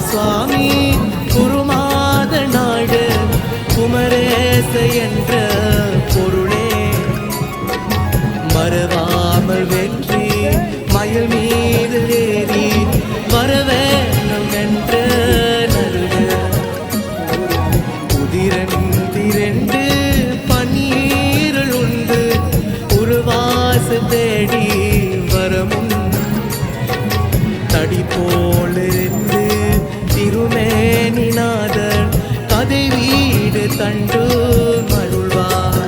சுவாமி குருமாத நாடு குமரேச என்ற பொருளே மறவாமல் வெற்றி மயில் மீது ஏறி வரவேணும் என்ற நல்க உதிரந்திரண்டு பன்னீருள் உண்டு உருவாசு தேடி வரமும் தடி போலிருந்து திருமேனிநாதன் கதை வீடு தண்டு மருள்வார்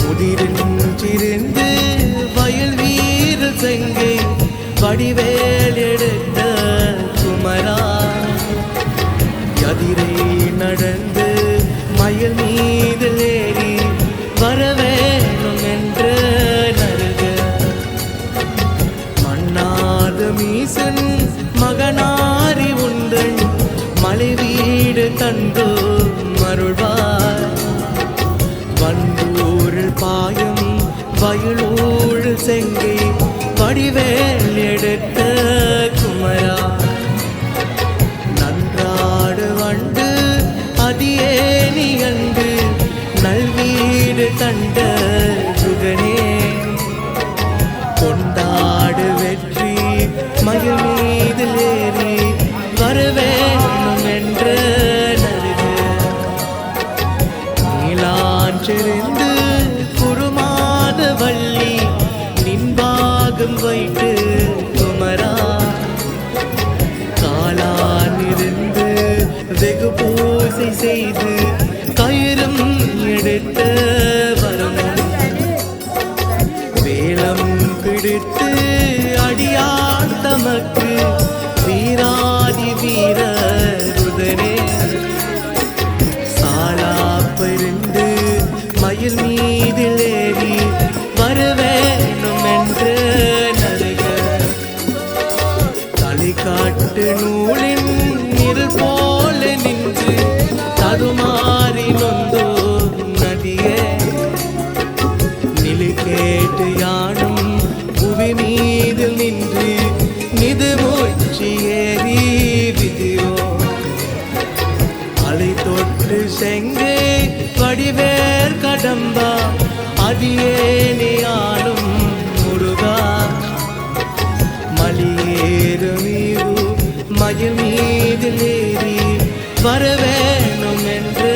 உதிரிந்து வயல் வீரல் செங்கை வடிவேல் எடுத்த குமரா எதிரே நடந்து மயில் மீது ஏறி வரவேணும் என்ற நருக மன்னாத மீசன் மகனாரி உந்தன் மலை வீடு தந்து மருள்வார் வந்தூரில் பாயம் வயலூர் செங்கை வடிவேல் எடுத்த குமரா நன்றாடு வண்டு அதியேனி அன்று நல்வீடு தண்ட சுகனே கொண்டாடு வெற்றி மயில் மீது ஏறி வரவேணும் என்ற நீலாஞ்செறிந்து குருமாத வள்ளி நின்பாகம் வைத்து குமரா காலானிருந்து வெகு பூசை செய்து கயிறும் எடுத்த வரும் வேலம் பிடித்து அடியார் தமக்கு வீராதி வீர ருதனே சாலாப்பெருந்து மயில் மீதில் ஏறி வரவேணும் என்று நல்க தலை காட்டு நூலின் நிழல் போல நின்று தடுமாறி நொந்தோ நதியே நிலை கேட்டு யானும் புவி மீது நின்று நிது மூச்சு ஏறி விதியோ அலை தொட்டு செங்கை வடிவேர் கடம்பா அதியேனி ஆளும் முருகா மலியேறு மீது மயில் மீது ஏறி வரவேணும் என்று